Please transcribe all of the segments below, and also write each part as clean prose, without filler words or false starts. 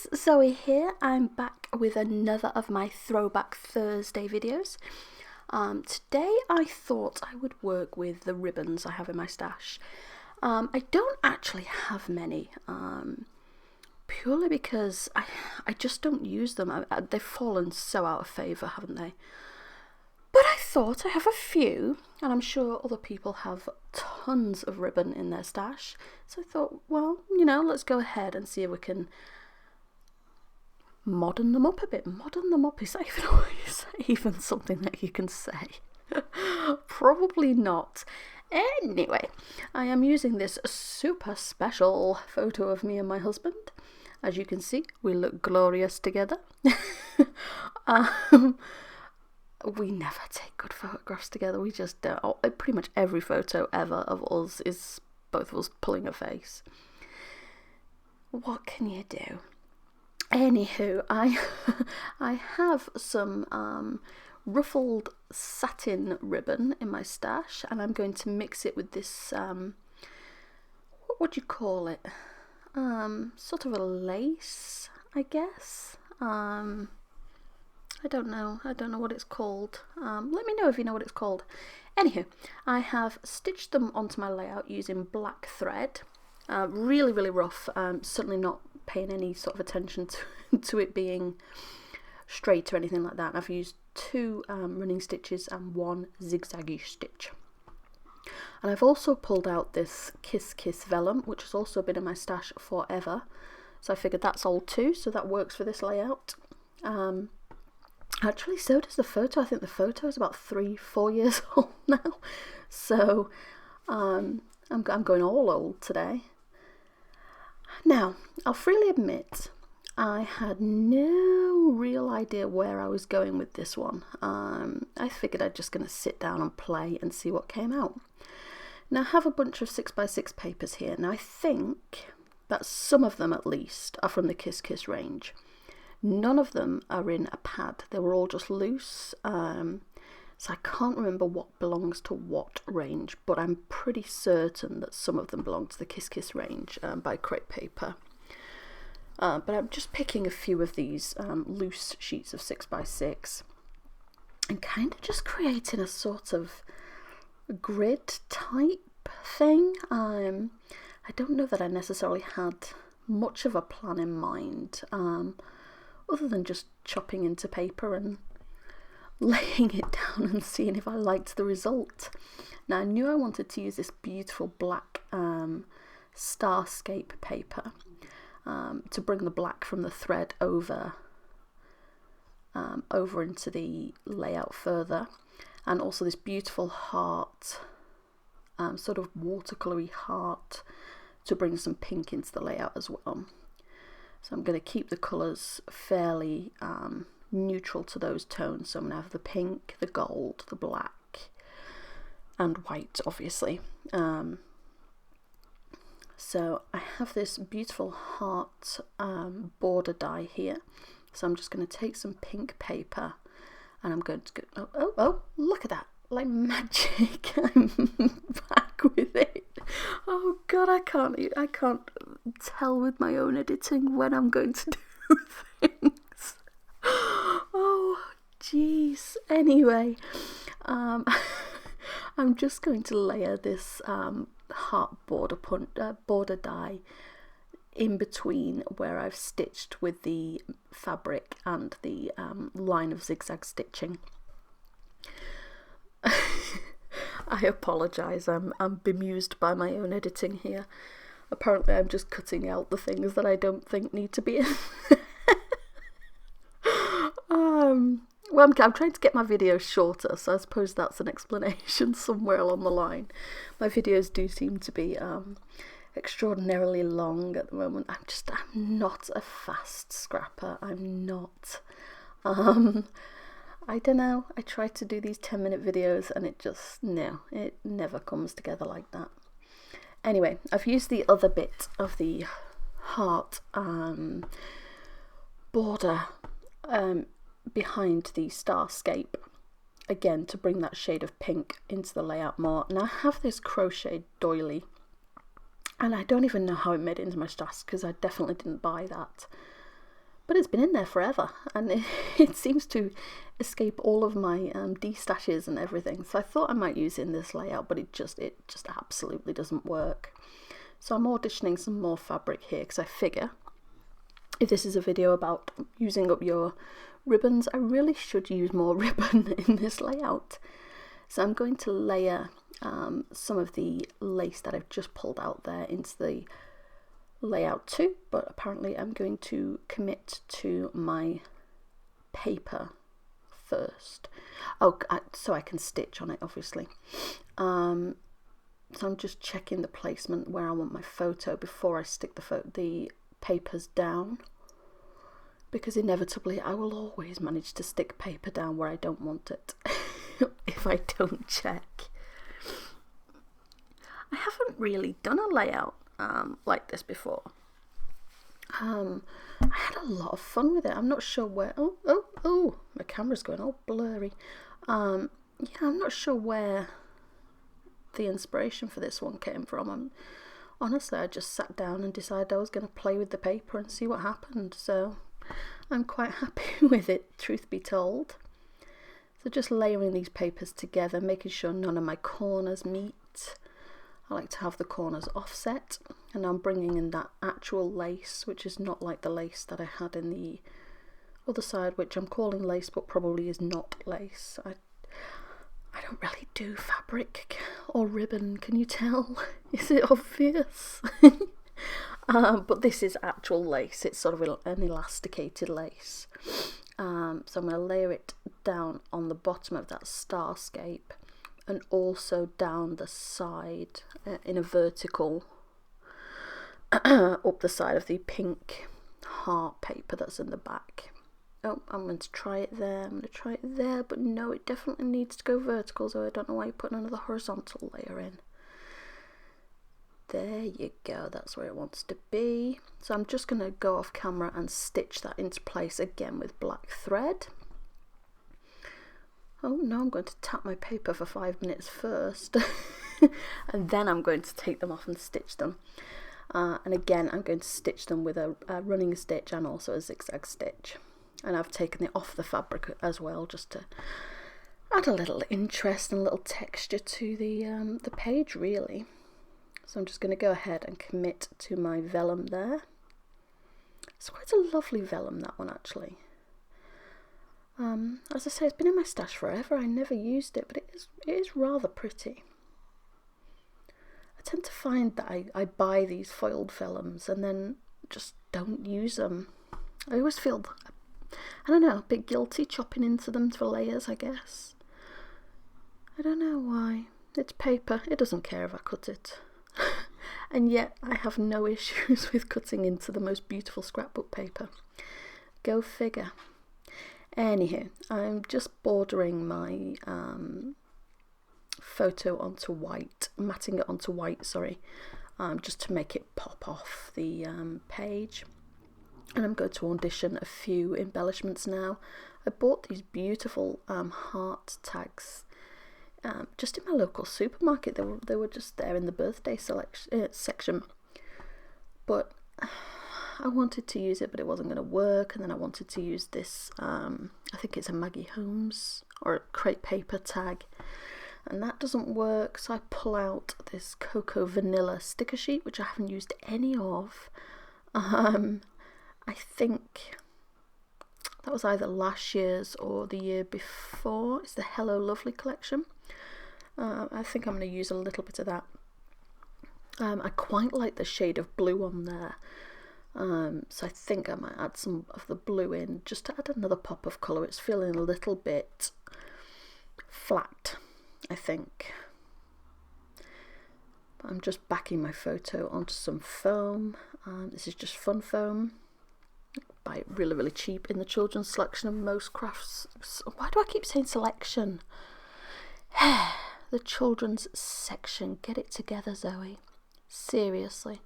guys, Zoe here. I'm back with another of my Throwback Thursday videos. Today I thought I would work with the ribbons I have in my stash. I don't actually have many, purely because I just don't use them. They've fallen so out of favour, haven't they? But I thought I have a few, and I'm sure other people have tons of ribbon in their stash. So I thought, well, let's go ahead and see if we can modern them up a bit. Modern them up, is that even something that you can say? Probably not. Anyway, I am using this super special photo of me and my husband. As you can see, we look glorious together. We never take good photographs together. We just don't. Pretty much every photo ever of us is both of us pulling a face. What can you do? Anywho, I have some ruffled satin ribbon in my stash, and I'm going to mix it with this what would you call it? Sort of a lace, I guess. I don't know what it's called. Let me know if you know what it's called. Anywho, I have stitched them onto my layout using black thread. Really, really rough. Certainly not paying any sort of attention to it being straight or anything like that. And I've used 2 running stitches and 1 zigzaggy stitch. And I've also pulled out this Kiss Kiss vellum, which has also been in my stash forever. So I figured that's old too, so that works for this layout. Actually, so does the photo. I think the photo is about 3-4 years old now. So I'm going all old today. Now, I'll freely admit I had no real idea where I was going with this one. I figured I'd just going to sit down and play and see what came out. Now, I have a bunch of 6x6 papers here. Now, I think that some of them at least are from the Kiss Kiss range. None of them are in a pad. They were all just loose. So I can't remember what belongs to what range, but I'm pretty certain that some of them belong to the Kiss Kiss range by Crepe Paper. But I'm just picking a few of these loose sheets of 6x6 and kind of just creating a sort of grid type thing. I don't know that I necessarily had much of a plan in mind, other than just chopping into paper and laying it down and seeing if I liked the result. Now, I knew I wanted to use this beautiful black Starscape paper to bring the black from the thread over into the layout further, and also this beautiful heart, sort of watercolory heart, to bring some pink into the layout as well. So I'm going to keep the colours fairly neutral to those tones. So I'm going to have the pink, the gold, the black, and white, obviously. So I have this beautiful heart border die here. So I'm just going to take some pink paper, and I'm going to go, oh, look at that. Like magic, I'm back with it. Oh god, I can't tell with my own editing when I'm going to do things. Oh jeez. Anyway, I'm just going to layer this heart border die in between where I've stitched with the fabric and the line of zigzag stitching. I apologise, I'm bemused by my own editing here. Apparently I'm just cutting out the things that I don't think need to be in. Well, I'm trying to get my videos shorter, so I suppose that's an explanation somewhere along the line. My videos do seem to be extraordinarily long at the moment. I'm not a fast scrapper. I'm not. I don't know, I try to do these 10-minute videos and it never comes together like that. Anyway, I've used the other bit of the heart border behind the Starscape, again to bring that shade of pink into the layout more. And I have this crochet doily, and I don't even know how it made it into my stash because I definitely didn't buy that. but it's been in there forever, and it seems to escape all of my destashes and everything. So I thought I might use it in this layout, but it just absolutely doesn't work. So I'm auditioning some more fabric here, because I figure if this is a video about using up your ribbons, I really should use more ribbon in this layout. So I'm going to layer some of the lace that I've just pulled out there into the layout too, but apparently I'm going to commit to my paper first. Oh, so I can stitch on it, obviously. So I'm just checking the placement where I want my photo before I stick the papers down, because inevitably I will always manage to stick paper down where I don't want it if I don't check. I haven't really done a layout like this before. I had a lot of fun with it. I'm not sure where. Oh! My camera's going all blurry. Yeah, I'm not sure where the inspiration for this one came from. Honestly, I just sat down and decided I was going to play with the paper and see what happened. So I'm quite happy with it, truth be told. So just layering these papers together, making sure none of my corners meet. I like to have the corners offset, and I'm bringing in that actual lace, which is not like the lace that I had in the other side, which I'm calling lace but probably is not lace. I don't really do fabric or ribbon, can you tell? Is it obvious? But this is actual lace. It's sort of an elasticated lace. So I'm going to layer it down on the bottom of that starscape, and also down the side in a vertical up the side of the pink heart paper that's in the back. Oh, I'm going to try it there, I'm going to try it there, but no, it definitely needs to go vertical, so I don't know why you're putting another horizontal layer in. There you go, that's where it wants to be. So I'm just going to go off camera and stitch that into place again with black thread. Oh no, I'm going to tap my paper for 5 minutes first and then I'm going to take them off and stitch them. And again, I'm going to stitch them with a running stitch and also a zigzag stitch. And I've taken it off the fabric as well, just to add a little interest and a little texture to the page, really. So I'm just going to go ahead and commit to my vellum there. It's quite a lovely vellum, that one, actually. As I say, it's been in my stash forever. I never used it, but it is rather pretty. I tend to find that I buy these foiled vellums and then just don't use them. I always feel, I don't know, a bit guilty chopping into them for layers, I guess. I don't know why. It's paper. It doesn't care if I cut it. And yet I have no issues with cutting into the most beautiful scrapbook paper. Go figure. Anywho, I'm just bordering my photo onto white, matting it onto white, sorry, just to make it pop off the page. And I'm going to audition a few embellishments now. I bought these beautiful heart tags just in my local supermarket. They were just there in the birthday section. But I wanted to use it, but it wasn't going to work. And then I wanted to use this, I think it's a Maggie Holmes or a crepe paper tag. And that doesn't work. So I pull out this Cocoa Vanilla sticker sheet, which I haven't used any of. I think that was either last year's or the year before. It's the Hello Lovely collection. I think I'm going to use a little bit of that. I quite like the shade of blue on there. So I think I might add some of the blue in just to add another pop of colour. It's feeling a little bit flat, I think. But I'm just backing my photo onto some foam. This is just fun foam. Buy it really, really cheap in the children's selection of most crafts. Why do I keep saying selection? The children's section. Get it together, Zoe. Seriously.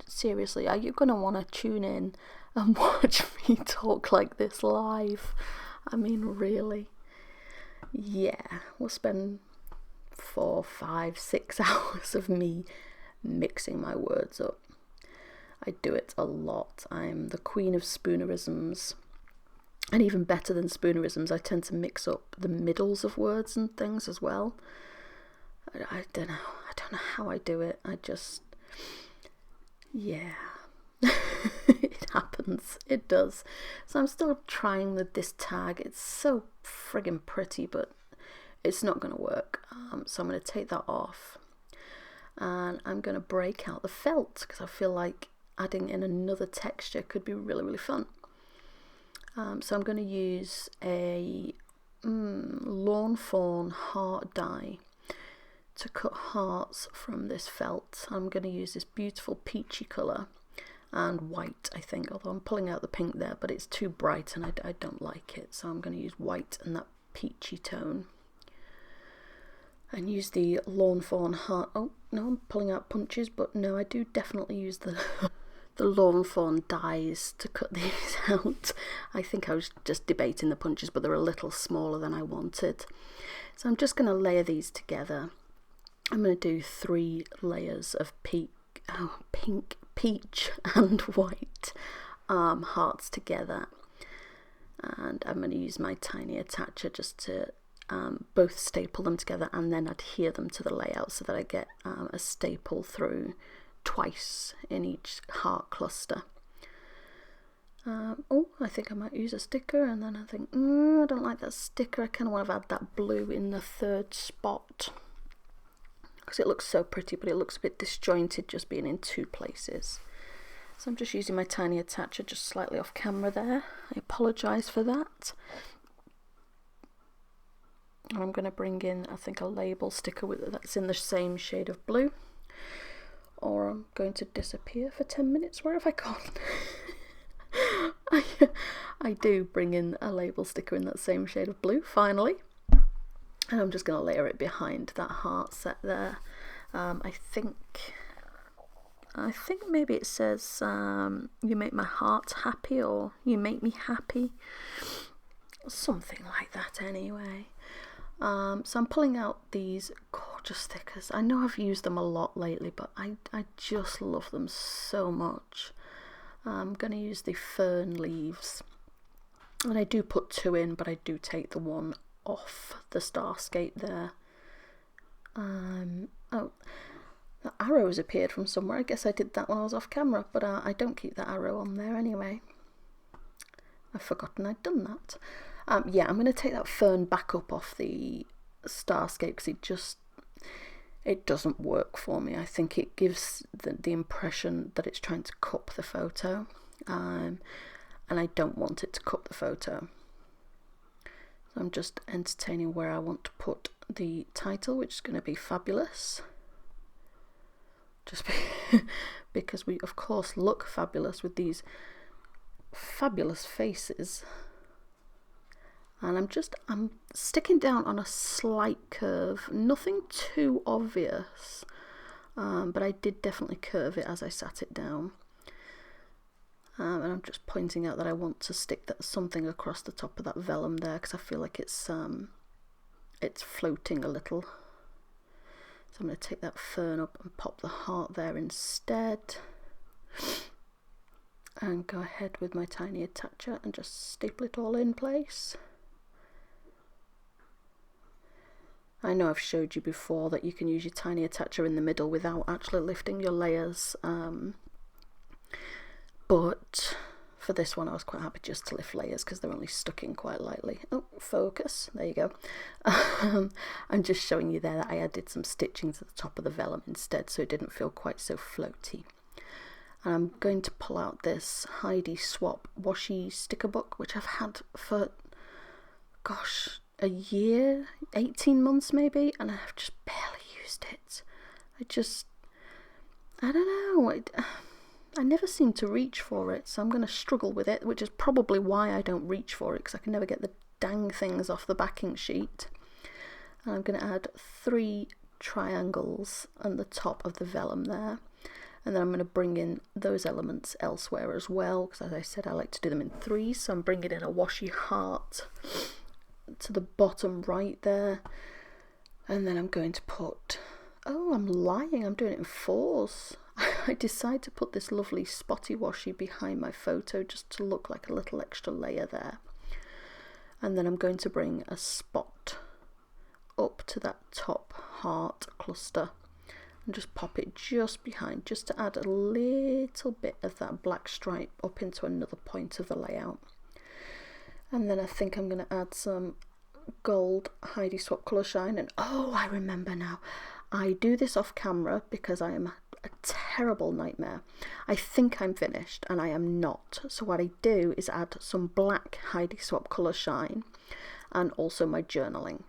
Seriously, are you going to want to tune in and watch me talk like this live? I mean, really? Yeah, we'll spend 4, 5, 6 hours of me mixing my words up. I do it a lot. I'm the queen of spoonerisms. And even better than spoonerisms, I tend to mix up the middles of words and things as well. I don't know. I don't know how I do it. I just, yeah. It happens. It does. So I'm still trying with this tag. It's so friggin' pretty, but it's not going to work. So I'm going to take that off. And I'm going to break out the felt because I feel like adding in another texture could be really, really fun. So I'm going to use a lawn fawn heart die to cut hearts from this felt. I'm going to use this beautiful peachy colour and white, I think, although I'm pulling out the pink there, but it's too bright and I don't like it. So I'm going to use white and that peachy tone. And use the lawn fawn heart. Oh, no, I'm pulling out punches, but no, I do definitely use the the lawn fawn dies to cut these out. I think I was just debating the punches, but they're a little smaller than I wanted. So I'm just going to layer these together. I'm going to do 3 layers of pink, peach and white hearts together. And I'm going to use my tiny attacher just to both staple them together and then adhere them to the layout so that I get a staple through twice in each heart cluster. Oh, I think I might use a sticker, and then I think, I don't like that sticker. I kind of want to add that blue in the 3rd spot because it looks so pretty, but it looks a bit disjointed just being in 2 places. So I'm just using my tiny attacher just slightly off camera there. I apologise for that. And I'm going to bring in, I think, a label sticker that's in the same shade of blue. Or I'm going to disappear for 10 minutes. Where have I gone? I do bring in a label sticker in that same shade of blue, finally. And I'm just going to layer it behind that heart set there. I think maybe it says, you make my heart happy, or you make me happy. Something like that anyway. So I'm pulling out these gorgeous stickers. I know I've used them a lot lately, but I just love them so much. I'm going to use the fern leaves. And I do put 2 in, but I do take the one off the starscape there. Oh, the arrow's appeared from somewhere. I guess I did that when I was off camera, but I don't keep that arrow on there anyway. I've forgotten I'd done that. Yeah, I'm going to take that fern back up off the starscape because it doesn't work for me. I think it gives the impression that it's trying to cup the photo, and I don't want it to cup the photo. So I'm just entertaining where I want to put the title, which is going to be Fabulous. Just because we, of course, look fabulous with these fabulous faces. And I'm sticking down on a slight curve, nothing too obvious, but I did definitely curve it as I sat it down. And I'm just pointing out that I want to stick something across the top of that vellum there because I feel like it's floating a little. So I'm going to take that fern up and pop the heart there instead. And go ahead with my tiny attacher and just staple it all in place. I know I've showed you before that you can use your tiny attacher in the middle without actually lifting your layers, but for this one I was quite happy just to lift layers because they're only stuck in quite lightly. Oh, focus, there you go. I'm just showing you there that I added some stitching to the top of the vellum instead so it didn't feel quite so floaty. And I'm going to pull out this Heidi Swap washi sticker book, which I've had for, gosh, a year, 18 months maybe, and I've just barely used it. I don't know, I never seem to reach for it, so I'm going to struggle with it, which is probably why I don't reach for it, because I can never get the dang things off the backing sheet. And I'm going to add 3 triangles on the top of the vellum there. And then I'm going to bring in those elements elsewhere as well, because as I said, I like to do them in 3s, so I'm bringing in a washi heart to the bottom right there, and then I'm going to put, oh, I'm lying, I'm doing it in 4s. I decide to put this lovely spotty washy behind my photo just to look like a little extra layer there. And then I'm going to bring a spot up to that top heart cluster and just pop it just behind, just to add a little bit of that black stripe up into another point of the layout. And then I think I'm going to add some gold Heidi Swap colour shine. And oh, I remember now, I do this off camera because I am a terrible nightmare. I think I'm finished and I am not. So what I do is add some black Heidi Swap colour shine and also my journaling.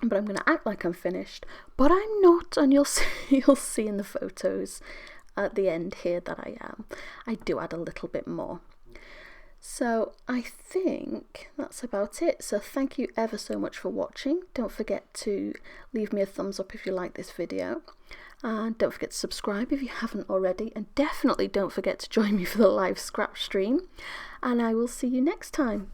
But I'm going to act like I'm finished, but I'm not, and you'll see in the photos at the end here that I am. I do add a little bit more. So I think that's about it. So thank you ever so much for watching. Don't forget to leave me a thumbs up if you like this video. And don't forget to subscribe if you haven't already. And definitely don't forget to join me for the live scrap stream. And I will see you next time.